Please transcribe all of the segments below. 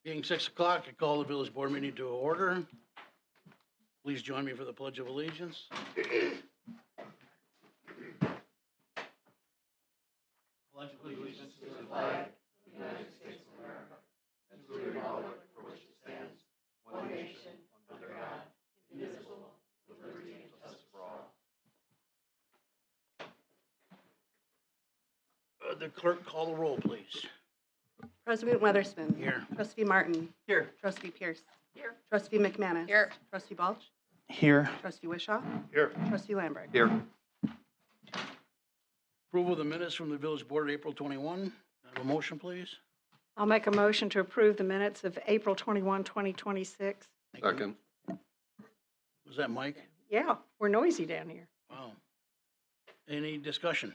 Being 6 o'clock, I call the village board meeting to order. Please join me for the Pledge of Allegiance. Pledge of allegiance to the flag of the United States of America and to the republic for which it stands, one nation, under God, indivisible, with liberty and justice for all. The clerk call the roll, please. President Weatherspoon. Here. Trustee Martin. Here. Trustee Pierce. Here. Trustee McManus. Here. Trustee Balch. Here. Trustee Wishaw. Here. Trustee Lambert. Here. Approval of the minutes from the village board, April 21. Have a motion, please. I'll make a motion to approve the minutes of April 21, 2026. Thank you. Second. Was that Mike? Yeah, we're noisy down here. Wow. Any discussion?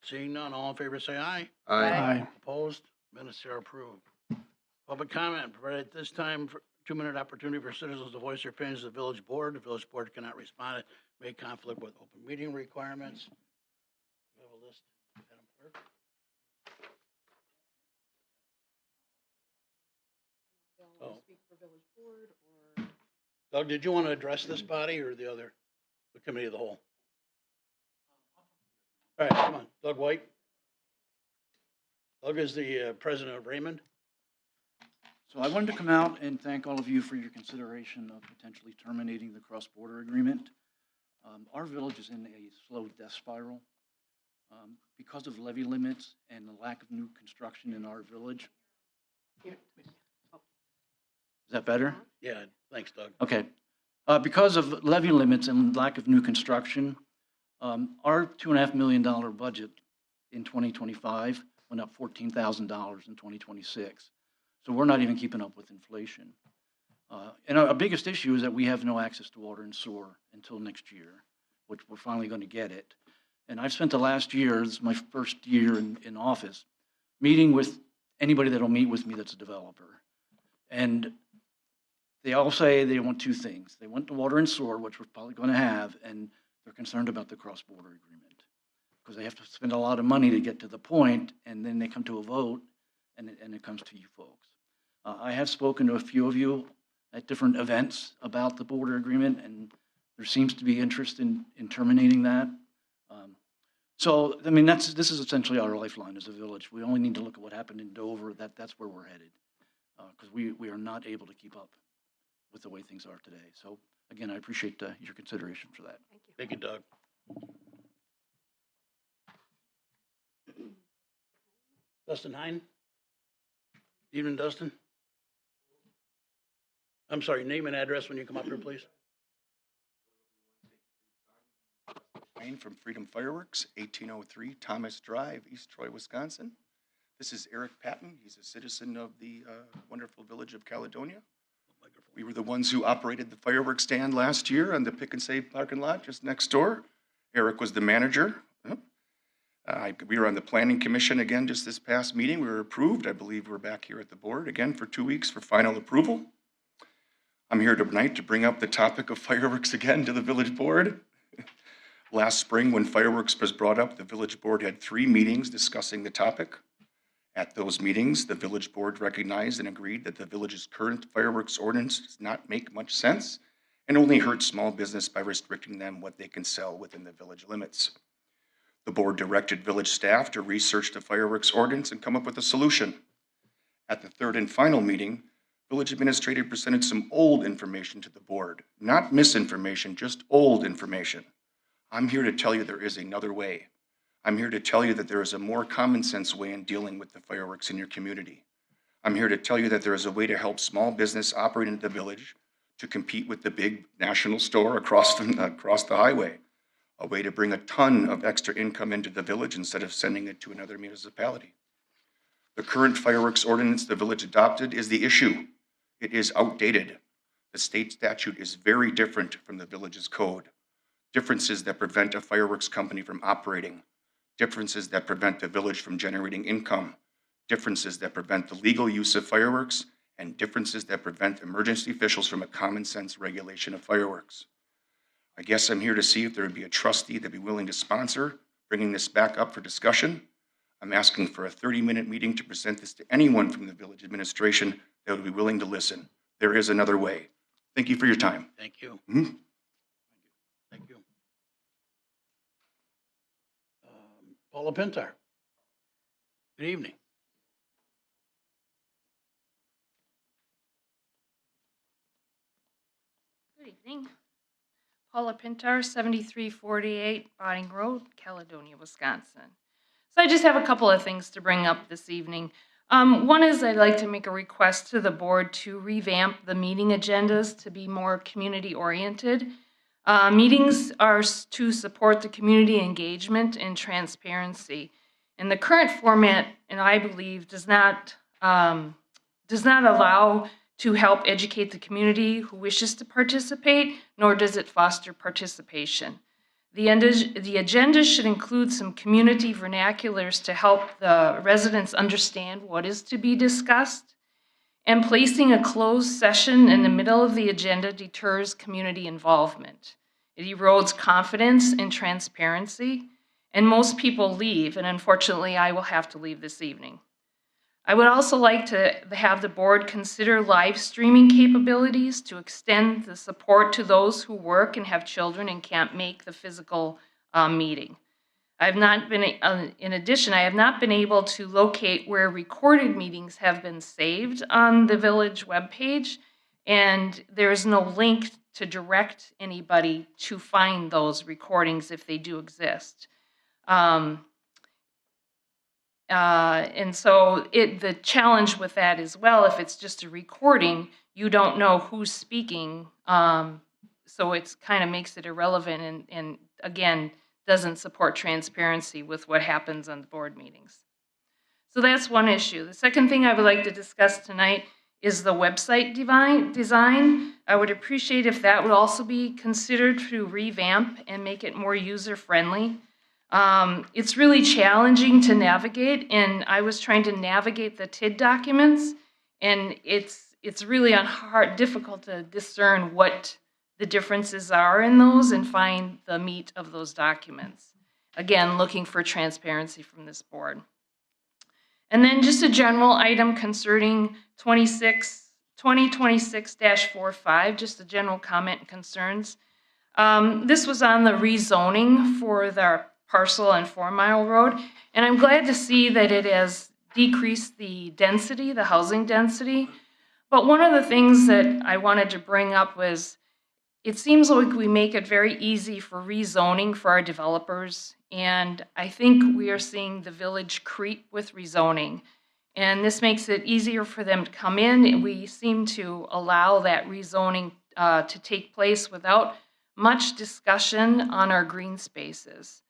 Seeing none, all in favor say aye. Aye. Opposed? Minutes are approved. Public comment, provided at this time, 2-minute opportunity for citizens to voice their opinions to the village board. The village board cannot respond. It may conflict with open meeting requirements. You have a list, Madam Clerk? Oh. Doug, did you want to address this body or the other, the committee of the whole? All right, come on, Doug White. Doug is the president of Raymond. So I wanted to come out and thank all of you for your consideration of potentially terminating the cross-border agreement. Our village is in a slow death spiral because of levy limits and the lack of new construction in our village. Is that better? Yeah, thanks, Doug. Okay. Because of levy limits and lack of new construction, our $2.5 million budget in 2025 went up $14,000 in 2026. So we're not even keeping up with inflation. And our biggest issue is that we have no access to water and sewer until next year, which we're finally going to get it. And I've spent the last year, this is my first year in office, meeting with anybody that'll meet with me that's a developer. And they all say they want two things. They want the water and sewer, which we're probably going to have, and they're concerned about the cross-border agreement because they have to spend a lot of money to get to the point, and then they come to a vote, and it comes to you folks. I have spoken to a few of you at different events about the border agreement, and there seems to be interest in terminating that. So, I mean, this is essentially our lifeline as a village. We only need to look at what happened in Dover. That's where we're headed because we are not able to keep up with the way things are today. So, again, I appreciate your consideration for that. Thank you. Thank you, Doug. Dustin Hine? Evening, Dustin. I'm sorry, name and address when you come up here, please. Wayne from Freedom Fireworks, 1803 Thomas Drive, East Troy, Wisconsin. This is Eric Patton. He's a citizen of the wonderful village of Caledonia. We were the ones who operated the fireworks stand last year on the Pick and Save parking lot just next door. Eric was the manager. We were on the planning commission again just this past meeting. We were approved. I believe we're back here at the board again for 2 weeks for final approval. I'm here tonight to bring up the topic of fireworks again to the village board. Last spring, when fireworks was brought up, the village board had 3 meetings discussing the topic. At those meetings, the village board recognized and agreed that the village's current fireworks ordinance does not make much sense and only hurts small business by restricting them what they can sell within the village limits. The board directed village staff to research the fireworks ordinance and come up with a solution. At the 3rd and final meeting, village administrator presented some old information to the board, not misinformation, just old information. I'm here to tell you there is another way. I'm here to tell you that there is a more common sense way in dealing with the fireworks in your community. I'm here to tell you that there is a way to help small business operate in the village to compete with the big national store across the highway. A way to bring a ton of extra income into the village instead of sending it to another municipality. The current fireworks ordinance the village adopted is the issue. It is outdated. The state statute is very different from the village's code. Differences that prevent a fireworks company from operating. Differences that prevent the village from generating income. Differences that prevent the legal use of fireworks, and differences that prevent emergency officials from a common sense regulation of fireworks. I guess I'm here to see if there would be a trustee that'd be willing to sponsor bringing this back up for discussion. I'm asking for a 30-minute meeting to present this to anyone from the village administration that would be willing to listen. There is another way. Thank you for your time. Thank you. Mhm. Thank you. Paula Pintar. Good evening. Good evening. Paula Pintar, 7348 Botting Road, Caledonia, Wisconsin. So I just have a couple of things to bring up this evening. One is I'd like to make a request to the board to revamp the meeting agendas to be more community-oriented. Meetings are to support the community engagement and transparency. And the current format, and I believe, does not allow to help educate the community who wishes to participate, nor does it foster participation. The agenda should include some community vernaculars to help the residents understand what is to be discussed. And placing a closed session in the middle of the agenda deters community involvement. It erodes confidence and transparency, and most people leave, and unfortunately, I will have to leave this evening. I would also like to have the board consider live streaming capabilities to extend the support to those who work and have children and can't make the physical meeting. In addition, I have not been able to locate where recorded meetings have been saved on the village webpage, and there is no link to direct anybody to find those recordings if they do exist. And so the challenge with that as well, if it's just a recording, you don't know who's speaking. So it kind of makes it irrelevant and again, doesn't support transparency with what happens on the board meetings. So that's one issue. The second thing I would like to discuss tonight is the website design. I would appreciate if that would also be considered to revamp and make it more user-friendly. It's really challenging to navigate, and I was trying to navigate the TID documents, and it's really difficult to discern what the differences are in those and find the meat of those documents. Again, looking for transparency from this board. And then just a general item concerning 2026-45, just a general comment and concerns. This was on the rezoning for the parcel on 4 Mile Road, and I'm glad to see that it has decreased the density, the housing density. But one of the things that I wanted to bring up was, it seems like we make it very easy for rezoning for our developers, and I think we are seeing the village creep with rezoning. And this makes it easier for them to come in, and we seem to allow that rezoning to take place without much discussion on our green spaces.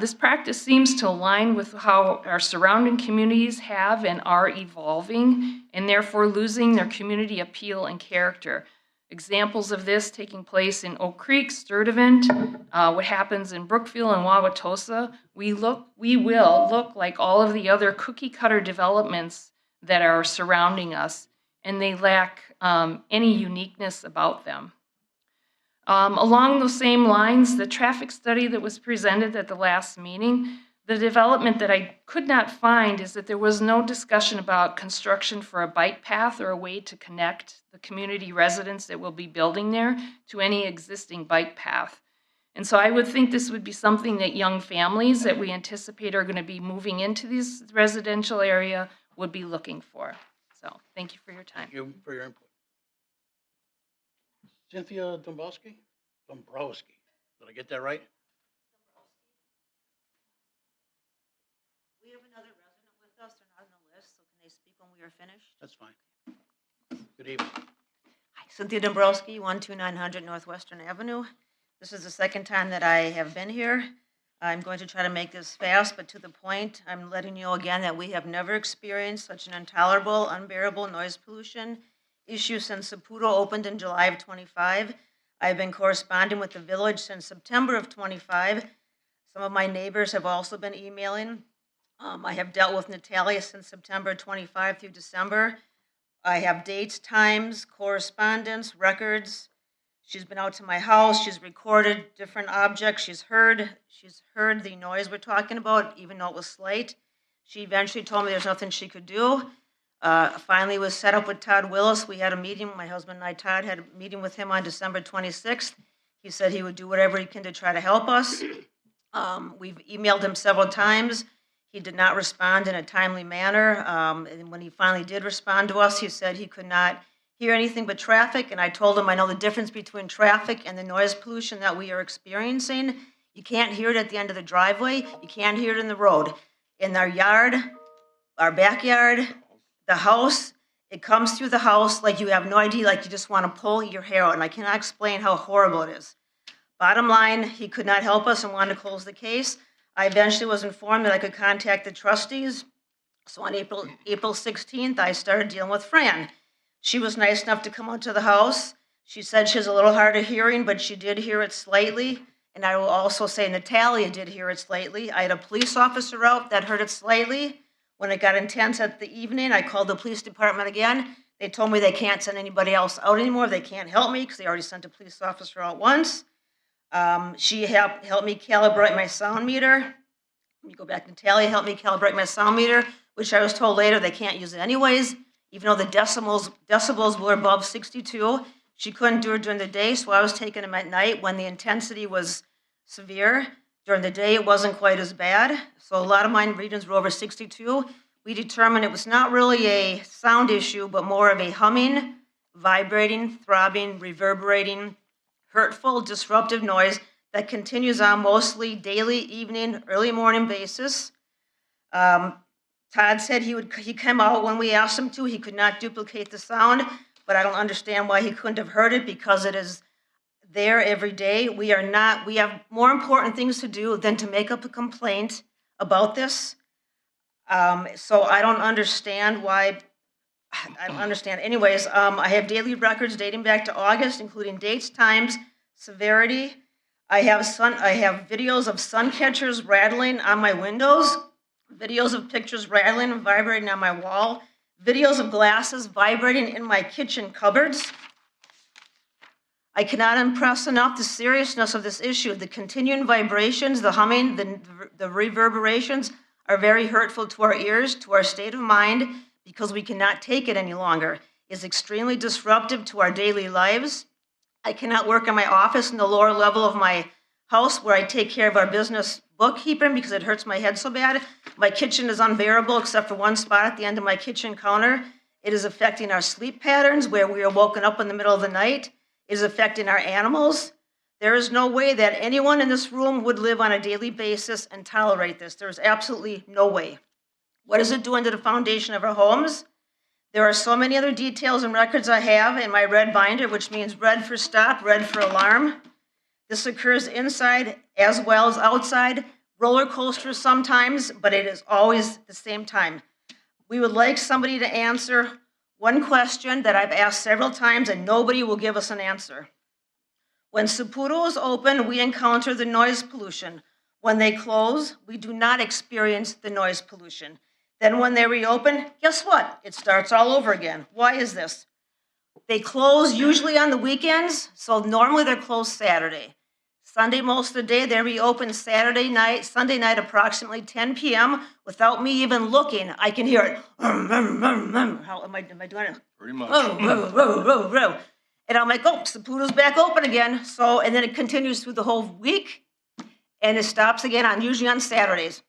This practice seems to align with how our surrounding communities have and are evolving, and therefore losing their community appeal and character. Examples of this taking place in Oak Creek, Sturtevant, what happens in Brookfield and Wauwatosa. We will look like all of the other cookie cutter developments that are surrounding us, and they lack any uniqueness about them. Along those same lines, the traffic study that was presented at the last meeting, the development that I could not find is that there was no discussion about construction for a bike path or a way to connect the community residents that will be building there to any existing bike path. And so I would think this would be something that young families that we anticipate are going to be moving into this residential area would be looking for. So thank you for your time. Thank you for your input. Cynthia Dombrowski? Did I get that right? We have another resident with us, they're not on the list, so can they speak when we are finished? That's fine. Good evening. Hi, Cynthia Dombrowski, 12900 Northwestern Avenue. This is the second time that I have been here. I'm going to try to make this fast, but to the point. I'm letting you know again that we have never experienced such an intolerable, unbearable noise pollution issue since Saputo opened in July of 25. I've been corresponding with the village since September of 25. Some of my neighbors have also been emailing. I have dealt with Natalia since September 25 through December. I have dates, times, correspondence, records. She's been out to my house. She's recorded different objects. She's heard the noise we're talking about, even though it was slight. She eventually told me there's nothing she could do. Finally was set up with Todd Willis. We had a meeting, my husband and I, Todd, had a meeting with him on December 26th. He said he would do whatever he can to try to help us. We've emailed him several times. He did not respond in a timely manner. And when he finally did respond to us, he said he could not hear anything but traffic. And I told him I know the difference between traffic and the noise pollution that we are experiencing. You can't hear it at the end of the driveway. You can't hear it in the road. In our yard, our backyard, the house, it comes through the house like you have no idea, like you just want to pull your hair out. And I cannot explain how horrible it is. Bottom line, he could not help us and wanted to close the case. I eventually was informed that I could contact the trustees. So on April 16th, I started dealing with Fran. She was nice enough to come out to the house. She said she has a little hard of hearing, but she did hear it slightly. And I will also say Natalia did hear it slightly. I had a police officer out that heard it slightly. When it got intense at the evening, I called the police department again. They told me they can't send anybody else out anymore. They can't help me because they already sent a police officer out once. She helped me calibrate my sound meter. Let me go back to Natalia, helped me calibrate my sound meter, which I was told later they can't use it anyways, even though the decibels were above 62. She couldn't do it during the day, so I was taking them at night when the intensity was severe. During the day, it wasn't quite as bad. So a lot of my readings were over 62. We determined it was not really a sound issue, but more of a humming, vibrating, throbbing, reverberating, hurtful, disruptive noise that continues on mostly daily, evening, early morning basis. Todd said he came out when we asked him to. He could not duplicate the sound, but I don't understand why he couldn't have heard it because it is there every day. We have more important things to do than to make up a complaint about this. So I don't understand why. I don't understand. Anyways, I have daily records dating back to August, including dates, times, severity. I have videos of sun catchers rattling on my windows, videos of pictures rattling and vibrating on my wall, videos of glasses vibrating in my kitchen cupboards. I cannot impress enough the seriousness of this issue. The continuing vibrations, the humming, the reverberations are very hurtful to our ears, to our state of mind, because we cannot take it any longer. It's extremely disruptive to our daily lives. I cannot work in my office in the lower level of my house where I take care of our business bookkeeping because it hurts my head so bad. My kitchen is unbearable except for one spot at the end of my kitchen counter. It is affecting our sleep patterns where we are woken up in the middle of the night. It is affecting our animals. There is no way that anyone in this room would live on a daily basis and tolerate this. There is absolutely no way. What is it doing to the foundation of our homes? There are so many other details and records I have in my red binder, which means red for stop, red for alarm. This occurs inside as well as outside. Roller coasters sometimes, but it is always the same time. We would like somebody to answer one question that I've asked several times and nobody will give us an answer. When Saputo is open, we encounter the noise pollution. When they close, we do not experience the noise pollution. Then when they reopen, guess what? It starts all over again. Why is this? They close usually on the weekends, so normally they're closed Saturday. Sunday, most of the day, they reopen Sunday night, approximately 10 p.m. Without me even looking, I can hear it. How am I doing it? Pretty much. And I'm like, oh, Saputo's back open again. So, and then it continues through the whole week, and it stops again usually on Saturdays,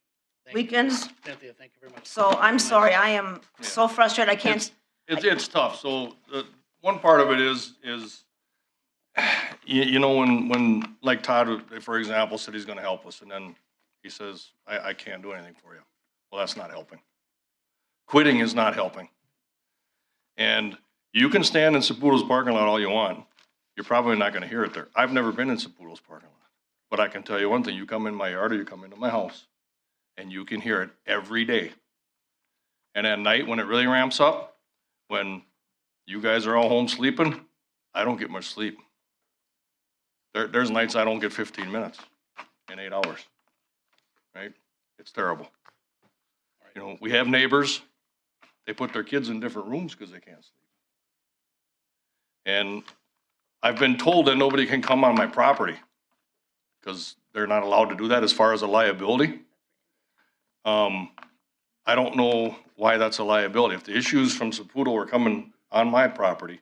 Thank you. weekends. Cynthia, thank you very much. So I'm sorry, I am so frustrated. I can't. It's tough. So one part of it is you know, when like Todd, for example, said he's gonna help us, and then he says, I can't do anything for you. Well, that's not helping. Quitting is not helping. And you can stand in Saputo's parking lot all you want. You're probably not gonna hear it there. I've never been in Saputo's parking lot. But I can tell you one thing, you come in my yard or you come into my house, and you can hear it every day. And at night, when it really ramps up, when you guys are all home sleeping, I don't get much sleep. There's nights I don't get 15 minutes in 8 hours, right? It's terrible. You know, we have neighbors, they put their kids in different rooms because they can't sleep. And I've been told that nobody can come on my property because they're not allowed to do that as far as a liability. I don't know why that's a liability. If the issues from Saputo are coming on my property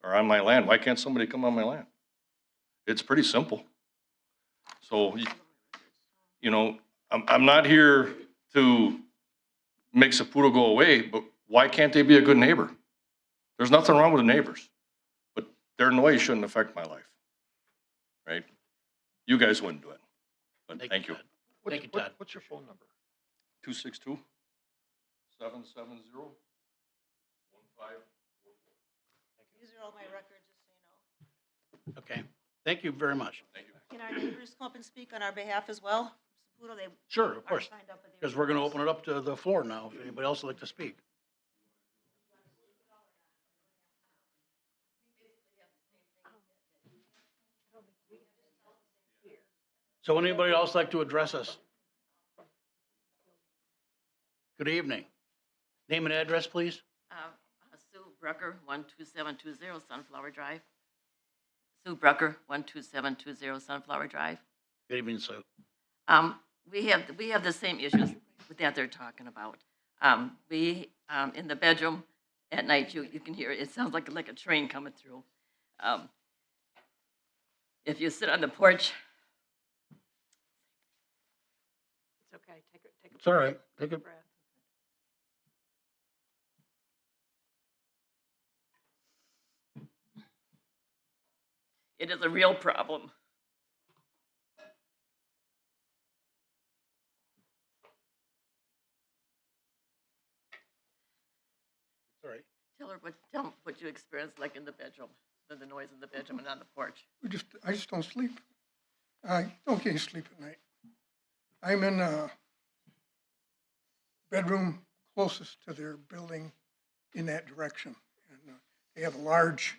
or on my land, why can't somebody come on my land? It's pretty simple. So, you know, I'm not here to make Saputo go away, but why can't they be a good neighbor? There's nothing wrong with the neighbors, but their noise shouldn't affect my life, right? You guys wouldn't do it, but thank you. Todd. Thank you, Todd. What's your phone number? 262-770-1544. These are all my records, just so you know. Okay, thank you very much. Thank you. Can our neighbors come up and speak on our behalf as well? Saputo, they Sure, of are course, signed up with the. because we're going to open it up to the floor now, if anybody else would like to speak. So would anybody else like to address us? Good evening. Name and address, please. Sue Brucker, 12720 Sunflower Drive. Sue Brucker, 12720 Sunflower Drive. Good evening, Sue. We have the same issues with that they're talking about. In the bedroom at night, you can hear it. It sounds like a train coming through. If you sit on the porch, It's okay. Take a It's all right. Take a, breath. it is a real problem. all right. Tell them what you experienced like in the bedroom, the noise in the bedroom and on the porch. I just don't sleep. I don't get any sleep at night. I'm in a bedroom closest to their building in that direction. And they have a large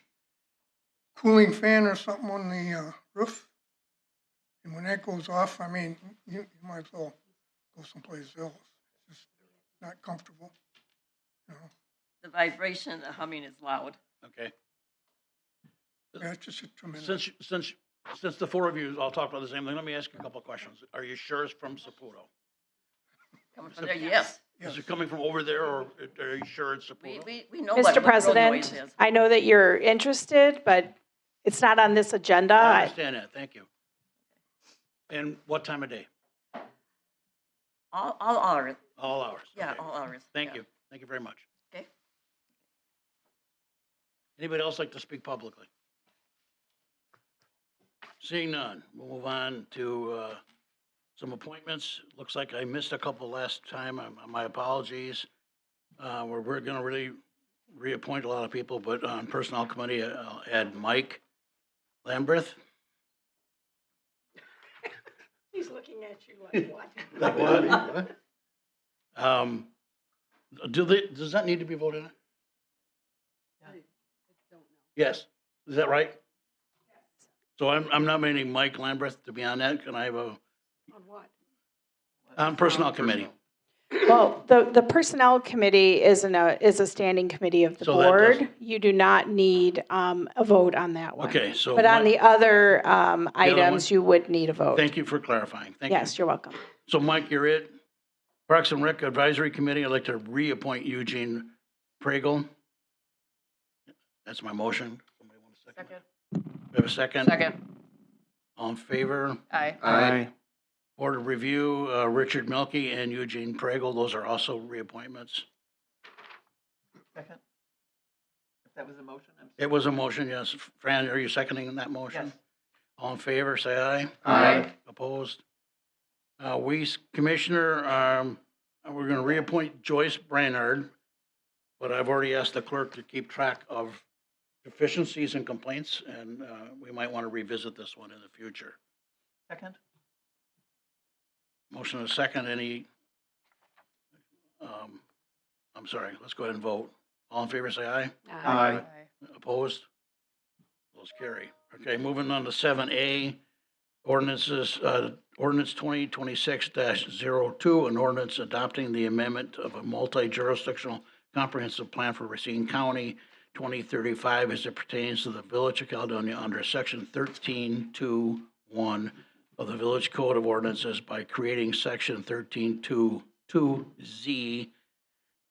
cooling fan or something on the roof. And when that goes off, I mean, you might as well go someplace else. It's just not comfortable, you know. The vibration, the humming is loud. Okay. Yeah, it's just a tremendous. Since the four of you all talked about the same thing, let me ask you a couple of questions. Are you sure it's from Saputo? Coming from there, yes. Yes. Is it coming from over there, or are you sure it's Saputo? We know what Mr. road noise President, is. I know that you're interested, but it's not on this agenda. I understand that, thank you. And what time of day? All hours, All hours? yeah, Okay. all hours. Thank yeah. you, thank you very much. Okay. Anybody else like to speak publicly? Seeing none, we'll move on to some appointments. Looks like I missed a couple last time, my apologies. We're gonna really reappoint a lot of people, but on Personnel Committee, I'll add Mike Lambreth. He's looking at you like, what? Like what? Does that need to be voted on? Yes, is that right? So I'm nominating Mike Lambreth to be on that. Can I have a, On what? on Personnel Committee? Well, the Personnel Committee is a standing committee of the So that board. doesn't- You do not need a vote on that one. Okay, so. But on Mike- the other one? items, you would need a vote. Thank you for clarifying. Thank you. Yes, you're welcome. So Mike, you're it. Parks and Rec Advisory Committee, I'd like to reappoint Eugene Pregel. That's my motion. Somebody want a second? Second. We have a second? Second. All in favor? Aye. Aye. Board of Review, Richard Milkie and Eugene Pregel, those are also reappointments. Second? If that was a motion, I'm It was a motion, yes. Fran, are you seconding that motion? Yes. All in favor, say aye. Aye. Opposed? We's Commissioner, we're gonna reappoint Joyce Brainerd, but I've already asked the clerk to keep track of deficiencies and complaints, and we might want to revisit this one in the future. second. Motion and a second, any, I'm sorry, let's go ahead and vote. All in favor, say aye. Aye. Opposed? Those carry. Okay, moving on to 7A, ordinances, ordinance 2026-02, an ordinance adopting the amendment of a multi-jurisdictional comprehensive plan for Racine County 2035 as it pertains to the Village of Caledonia under section 13.2.1 of the Village Code of Ordinances by creating section 13.2.2Z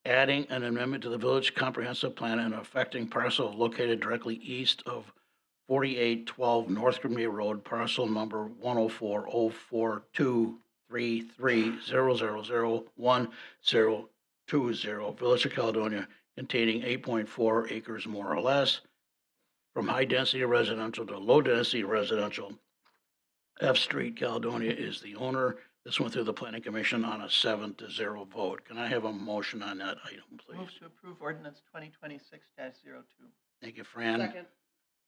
adding an amendment to the village comprehensive plan and affecting parcel located directly east of 4812 North Grimby Road, parcel number 104-042-33-0001020, Village of Caledonia, containing 8.4 acres more or less, from high-density residential to low-density residential. F Street, Caledonia is the owner. This went through the planning commission on a 7-0 vote. Can I have a motion on that item, please? Move to approve ordinance 2026-02. Thank you, Fran.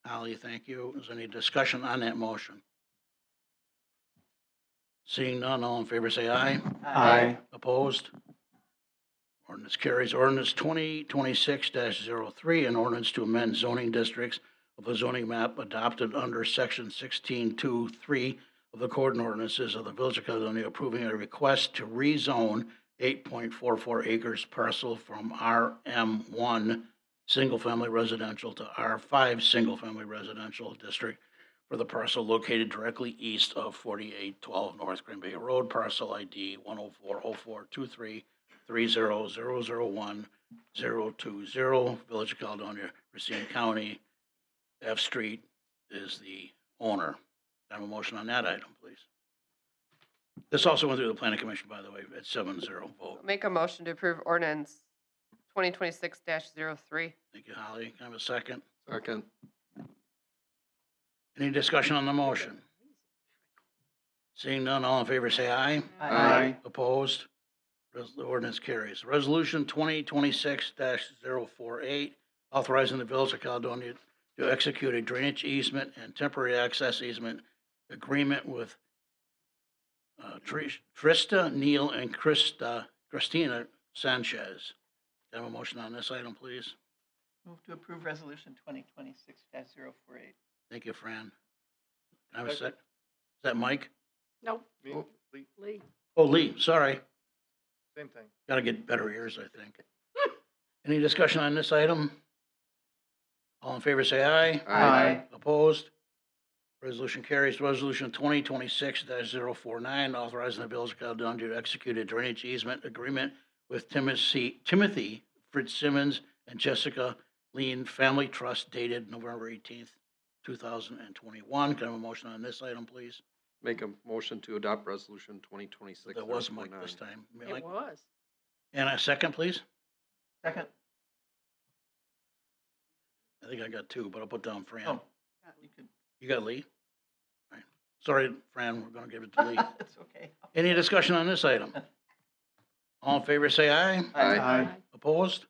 Holly, thank you. Is there any discussion on that motion? Seeing none, all in favor say aye. Aye. Opposed? Ordinance carries. Ordinance 2026-03, an ordinance to amend zoning districts of the zoning map adopted under section 16.2.3 of the Code and Ordinances of the Village of Caledonia, approving a request to rezone 8.44 acres parcel from RM1 single-family residential to R5 single-family residential district for the parcel located directly east of 4812 North Grimby Road, parcel ID 104-04-23-0001020, Village of Caledonia, Racine County. F Street is the owner. Can I have a motion on that item, please? This also went through the planning commission, by the way, at 7-0 vote. Make a motion to approve ordinance 2026-03. Thank you, Holly. Can I have a second? Second. Any discussion on the motion? Seeing none, all in favor say aye. Aye. Opposed? The ordinance carries. Resolution 2026-048, authorizing the Village of Caledonia to execute a drainage easement and temporary access easement agreement with Trista Neal and Christina Sanchez. Can I have a motion on this item, please? Move to approve resolution 2026-048. Thank you, Fran. Can I have a sec? Is that Mike? Nope. Oh, Lee. Oh, Lee, sorry. same thing. Gotta get better ears, I think. Any discussion on this item? All in favor say aye. Aye. Opposed? Resolution carries. Resolution 2026-049, authorizing the Village of Caledonia to execute a drainage easement agreement with Timothy Fitzsimmons and Jessica Lean Family Trust dated November 18th, 2021. Can I have a motion on this item, please? Make a motion to adopt resolution 2026. That was Mike this time. It was. And a second, please? Second. I think I got two, but I'll put down Fran. Oh, you could. You got Lee? All right. Sorry, Fran, we're gonna give it to Lee. It's okay. Any discussion on this item? All in favor, say aye. Aye. Opposed?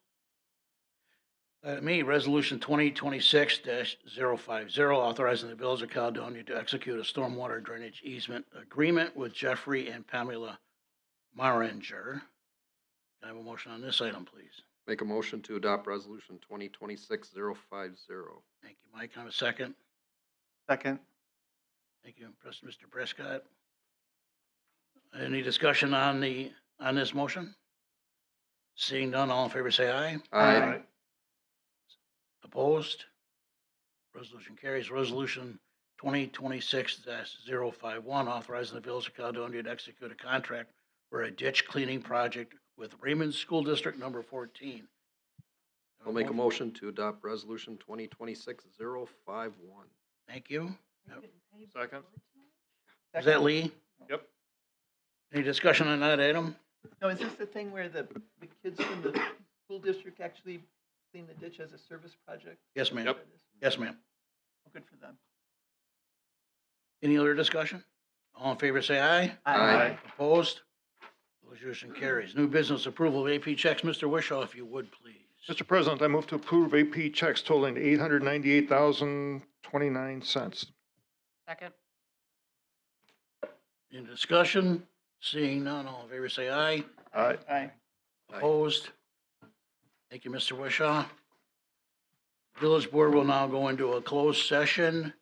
Item E, Resolution 2026-050, authorizing the Village of Caledonia to execute a stormwater drainage easement agreement with Jeffrey and Pamela Maringer. Can I have a motion on this item, please? Make a motion to adopt resolution 2026-050. Thank you, Mike. Can I have a second? Second. Thank you, Mr. Prescott. Any discussion on this motion? Seeing none, all in favor say aye. Aye. Opposed? Resolution carries. Resolution 2026-051, authorizing the Village of Caledonia to execute a contract for a ditch cleaning project with Raymond School District Number 14. I'll make a motion to adopt resolution 2026-051. Thank you. Second. Is that Lee? Yep. Any discussion on that item? No, is this the thing where the kids from the school district actually clean the ditch as a service project? Yes, ma'am. Yep. Yes, ma'am. Oh, good for them. Any other discussion? All in favor say aye. Aye. Opposed? Resolution carries. New business approval of AP checks. Mr. Wishaw, if you would, please. Mr. President, I move to approve AP checks totaling $898,029. Second. Any discussion? Seeing none, all in favor say aye. Aye. Aye. Opposed? Thank you, Mr. Wishaw. Village Board will now go into a closed session.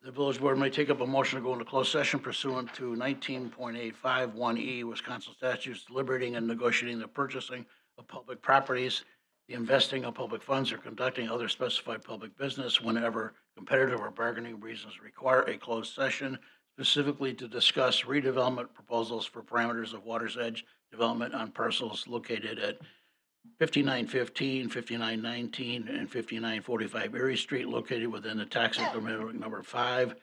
The Village Board may take up a motion to go into closed session pursuant to 19.851E Wisconsin statutes, deliberating and negotiating the purchasing of public properties, the investing of public funds, or conducting other specified public business whenever competitive or bargaining reasons require a closed session, specifically to discuss redevelopment proposals for parameters of Water's Edge development on parcels located at 5915, 5919, and 5945 Erie Street located within the tax increment number 5.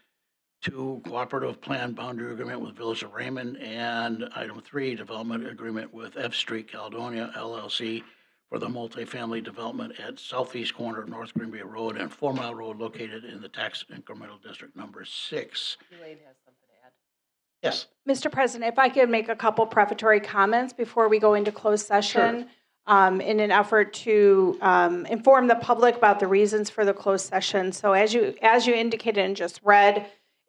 2, cooperative plan boundary agreement with Village of Raymond. And item 3, development agreement with F Street Caledonia LLC for the multifamily development at southeast corner of North Green Bay Road and 4 Mile Road located in the tax incremental district number 6. Elaine has something to add. Yes. Mr. President, if I could make a couple prefatory comments before we go into closed session. In an effort to inform the public about the reasons for the closed session. So as you indicated and just read,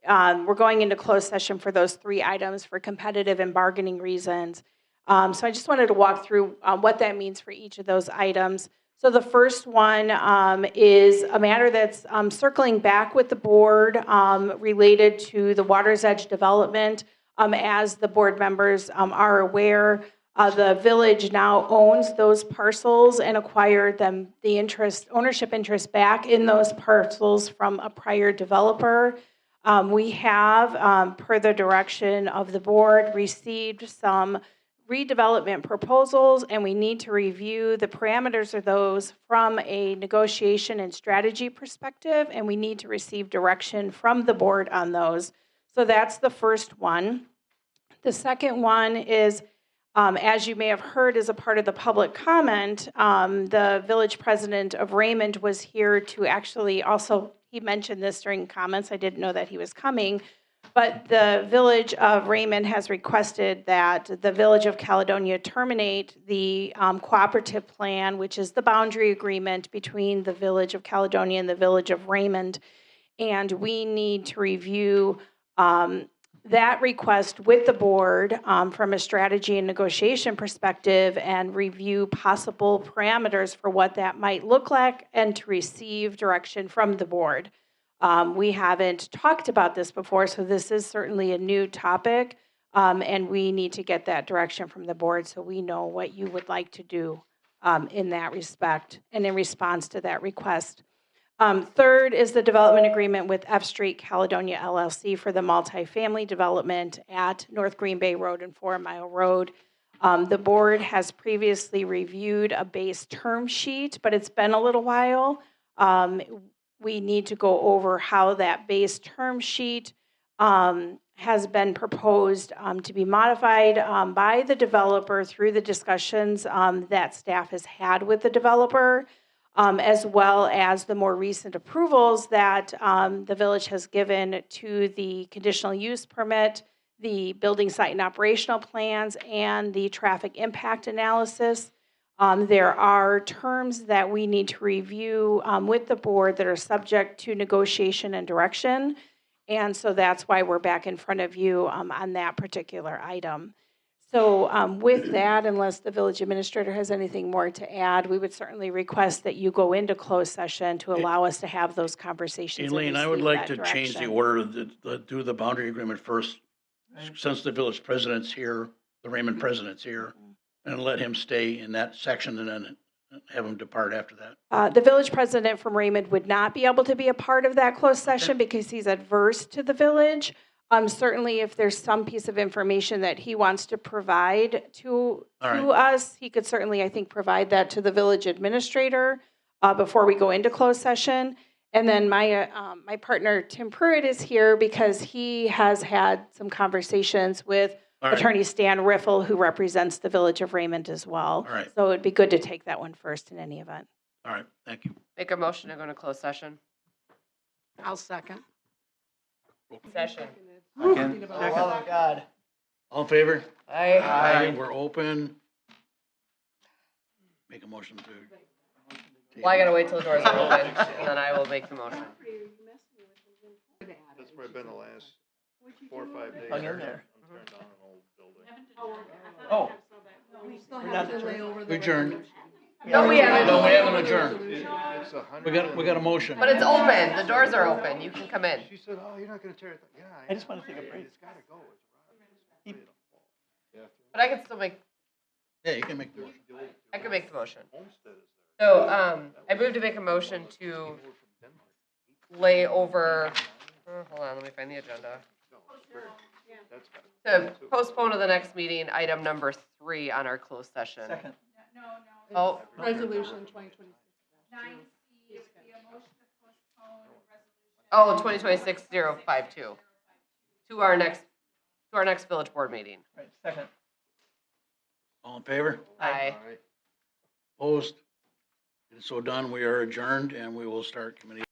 we're going into closed session for those 3 items for competitive and bargaining reasons. So I just wanted to walk through what that means for each of those items. So the first one is a matter that's circling back with the board related to the Water's Edge development. As the board members are aware, the village now owns those parcels and acquired them, the ownership interest back in those parcels from a prior developer. We have, per the direction of the board, received some redevelopment proposals, and we need to review the parameters of those from a negotiation and strategy perspective, and we need to receive direction from the board on those. So that's the first one. The second one is, as you may have heard as a part of the public comment, the village president of Raymond was here to actually also, he mentioned this during comments, I didn't know that he was coming, but the village of Raymond has requested that the village of Caledonia terminate the cooperative plan, which is the boundary agreement between the village of Caledonia and the village of Raymond. And we need to review that request with the board from a strategy and negotiation perspective and review possible parameters for what that might look like and to receive direction from the board. We haven't talked about this before, so this is certainly a new topic, and we need to get that direction from the board so we know what you would like to do in that respect and in response to that request. Third is the development agreement with F Street Caledonia LLC for the multifamily development at North Green Bay Road and 4 Mile Road. The board has previously reviewed a base term sheet, but it's been a little while. We need to go over how that base term sheet has been proposed to be modified by the developer through the discussions that staff has had with the developer. As well as the more recent approvals that the village has given to the conditional use permit, the building site and operational plans, and the traffic impact analysis. There are terms that we need to review with the board that are subject to negotiation and direction. And so that's why we're back in front of you on that particular item. So with that, unless the village administrator has anything more to add, we would certainly request that you go into closed session to allow us to have those conversations. and Elaine, I would receive like that to change the direction. order, do the boundary agreement first, since the village president's here, the Raymond president's here, and let him stay in that section and then have him depart after that. The village president from Raymond would not be able to be a part of that closed session because he's adverse to the village. Certainly, if there's some piece of information that he wants to provide to us, he could certainly, I think, provide that to the village administrator before we go into closed session. And then my partner, Tim Pruitt, is here because he has had some conversations with Attorney Stan Riffle, who represents the village of Raymond as well. All right. So it'd be good to take that one first in any event. All right, thank you. Make a motion to go into closed session. I'll second. Session. Oh, my God. All in favor? Aye. We're open. Make a motion to. Well, I gotta wait till the doors are open, and then I will make the motion. That's probably been the last 4 or 5 days. Hung in there. Turned down an old building. Oh. We adjourned. No, we haven't. No, we haven't adjourned. It's We got a motion. But it's open. The doors are open. You can come in. She said, oh, you're not gonna tear it down. Yeah. I just want to take a break. It's gotta go. It's rotten. Yeah. But I can still make. Yeah, you can make the motion. I can make the motion. Homestead is there. So, I move to make a motion to lay over. Hold on, let me find the agenda. That's gotta To postpone to the next meeting, item number 3 on our closed session. Second. Oh, Resolution 2026. oh, 2026-052. To our next village board meeting. Right, second. All in favor? Aye. Opposed? It is so done. We are adjourned and we will start committee.